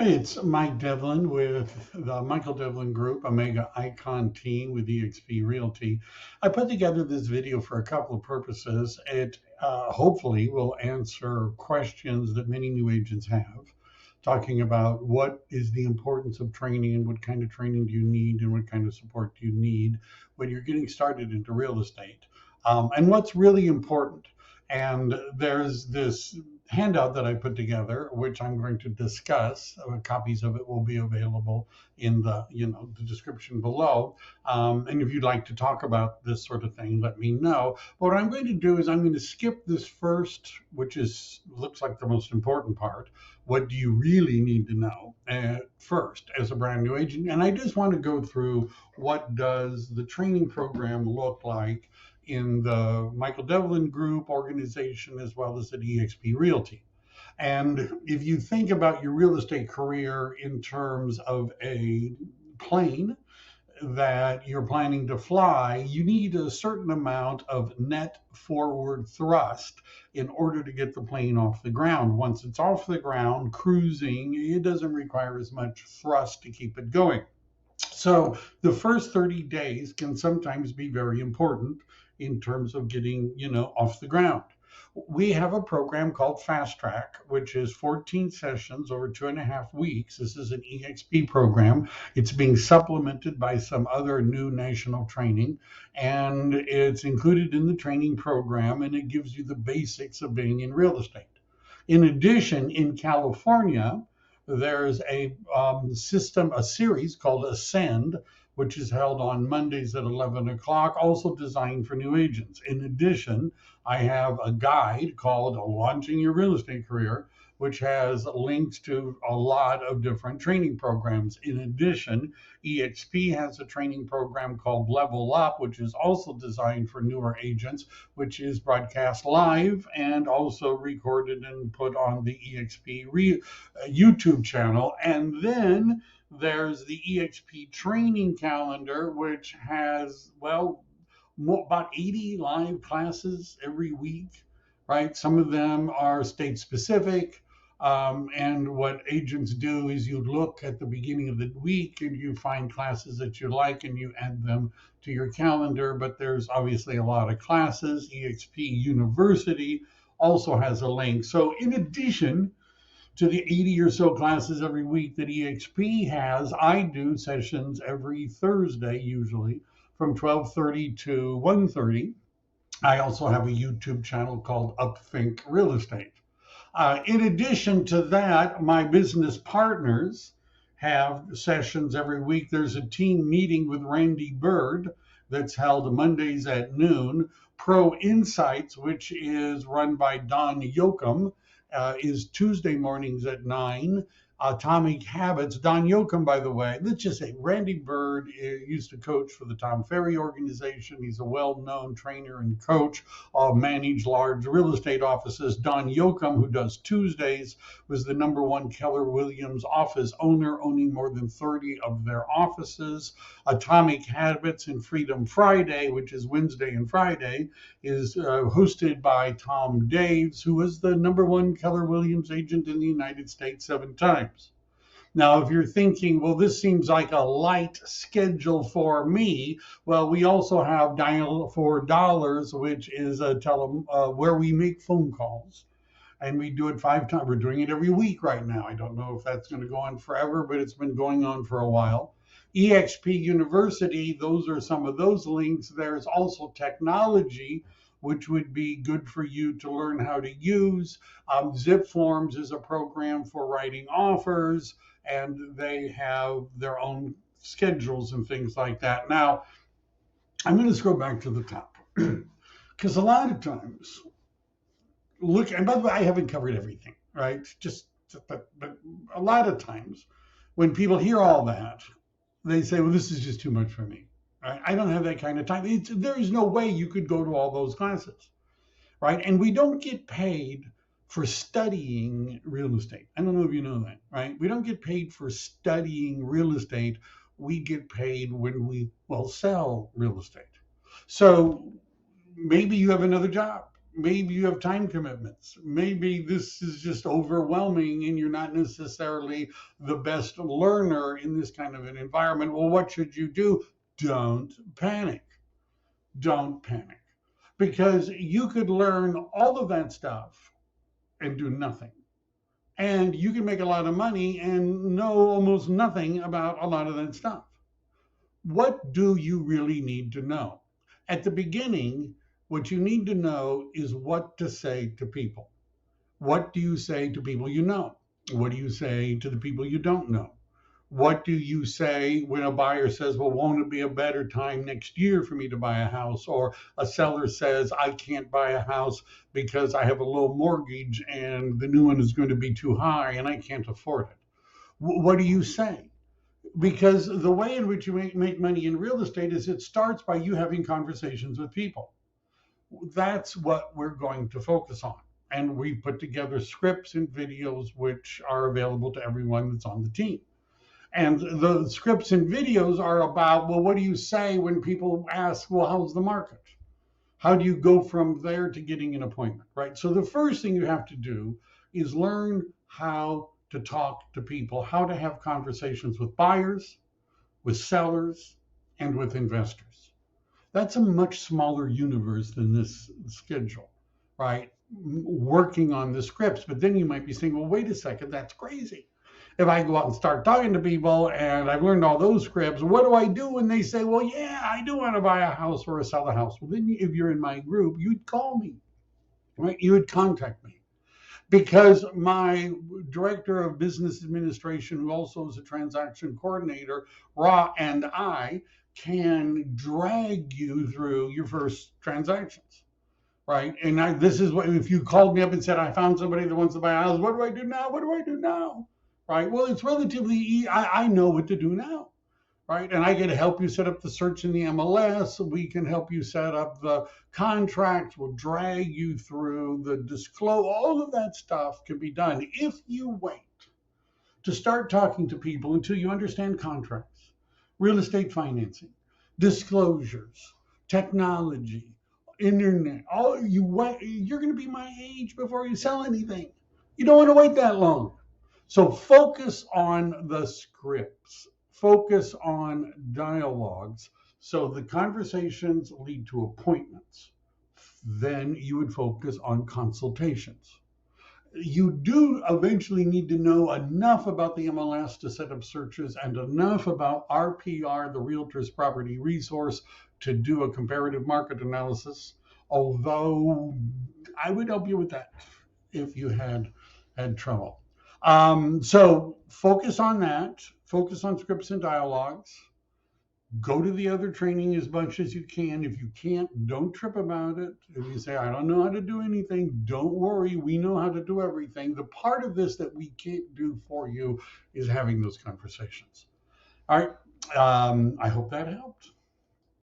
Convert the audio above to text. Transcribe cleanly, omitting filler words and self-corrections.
Hey, it's Mike Devlin with the Michael Devlin Group, Omega Icon team with eXp Realty. I put together this video for a couple of purposes. It hopefully will answer questions that many new agents have, talking about what is the importance of training and what kind of training do you need and what kind of support do you need when you're getting started into real estate, and what's really important. And there's this handout that I put together, which I'm going to discuss. Copies of it will be available in the description below. And if you'd like to talk about this sort of thing, let me know. But what I'm going to do is I'm going to skip this first, which is looks like the most important part. What do you really need to know first as a brand new agent? And I just want to go through what does the training program look like in the Michael Devlin Group organization as well as at eXp Realty. And if you think about your real estate career in terms of a plane that you're planning to fly, you need a certain amount of net forward thrust in order to get the plane off the ground. Once it's off the ground, cruising, it doesn't require as much thrust to keep it going. So the first 30 days can sometimes be very important in terms of getting, off the ground. We have a program called Fast Track, which is 14 sessions over 2.5 weeks. This is an EXP program. It's being supplemented by some other new national training, and it's included in the training program, and it gives you the basics of being in real estate. In addition, in California, there's a series called Ascend, which is held on Mondays at 11 o'clock, also designed for new agents. In addition, I have a guide called Launching Your Real Estate Career, which has links to a lot of different training programs. In addition, eXp has a training program called Level Up, which is also designed for newer agents, which is broadcast live and also recorded and put on the YouTube channel. And then there's the eXp training calendar, which has, well, about 80 live classes every week, right? Some of them are state specific. And what agents do is you look at the beginning of the week and you find classes that you like and you add them to your calendar. But there's obviously a lot of classes. eXp University also has a link. So in addition to the 80 or so classes every week that eXp has, I do sessions every Thursday, usually from 12:30 to 1:30. I also have a YouTube channel called Upthink Real Estate. In addition to that, my business partners have sessions every week. There's a team meeting with Randy Bird that's held Mondays at noon. Pro Insights, which is run by Don Yoakum, is Tuesday mornings at 9. Atomic Habits, Don Yoakum, by the way, let's just say Randy Bird used to coach for the Tom Ferry organization. He's a well-known trainer and coach, managed large real estate offices. Don Yoakum, who does Tuesdays, was the #1 Keller Williams office owner, owning more than 30 of their offices. Atomic Habits and Freedom Friday, which is Wednesday and Friday, is hosted by Tom Daves, who was the #1 Keller Williams agent in the United States 7 times. Now, if you're thinking, well, this seems like a light schedule for me, well, we also have Dial for Dollars, which is where we make phone calls. And we do it 5 times. We're doing it every week right now. I don't know if that's going to go on forever, but it's been going on for a while. eXp University, those are some of those links. There's also technology, which would be good for you to learn how to use. Zip Forms is a program for writing offers, and they have their own schedules and things like that. Now, I'm going to scroll back to the top because a lot of times, and by the way, I haven't covered everything, right? But a lot of times when people hear all that, they say, well, this is just too much for me. Right? I don't have that kind of time. There is no way you could go to all those classes, right? And we don't get paid for studying real estate. I don't know if you know that, right? We don't get paid for studying real estate. We get paid when we, sell real estate. So maybe you have another job, Maybe you have time commitments. Maybe this is just overwhelming and you're not necessarily the best learner in this kind of an environment. Well, what should you do? Don't panic. Don't panic. Because you could learn all of that stuff and do nothing. And you can make a lot of money and know almost nothing about a lot of that stuff. What do you really need to know? At the beginning, what you need to know is what to say to people. What do you say to people you know? What do you say to the people you don't know? What do you say when a buyer says, well, won't it be a better time next year for me to buy a house? Or a seller says, I can't buy a house because I have a low mortgage and the new one is going to be too high and I can't afford it. What do you say? Because the way in which you make money in real estate is it starts by you having conversations with people. That's what we're going to focus on. And we put together scripts and videos which are available to everyone that's on the team. And the scripts and videos are about, well, what do you say when people ask, well, how's the market? How do you go from there to getting an appointment, right? So the first thing you have to do is learn how to talk to people, how to have conversations with buyers, with sellers, and with investors. That's a much smaller universe than this schedule, right? Working on the scripts. But then you might be saying, well, wait a second, that's crazy. If I go out and start talking to people and I've learned all those scripts, what do I do when they say, well, yeah, I do want to buy a house or sell a house? Well, then if you're in my group, you'd call me, right? You would contact me because my director of business administration, who also is a transaction coordinator, Ra, and I can drag you through your first transactions, right? And this is what, if you called me up and said, I found somebody that wants to buy a house, what do I do now? What do I do now? Right? Well, it's relatively easy. I know what to do now, right? And I can help you set up the search in the MLS. We can help you set up the contracts. We'll drag you through the disclose. All of that stuff can be done if you wait to start talking to people until you understand contracts, real estate financing, disclosures, technology, internet. You're going to be my age before you sell anything. You don't want to wait that long. So focus on the scripts, focus on dialogues. So the conversations lead to appointments. Then you would focus on consultations. You do eventually need to know enough about the MLS to set up searches and enough about RPR, the Realtor's Property Resource, to do a comparative market analysis. Although I would help you with that if you had trouble. So focus on that, focus on scripts and dialogues, go to the other training as much as you can. If you can't, don't trip about it. If you say, I don't know how to do anything, don't worry. We know how to do everything. The part of this that we can't do for you is having those conversations. All right. I hope that helped.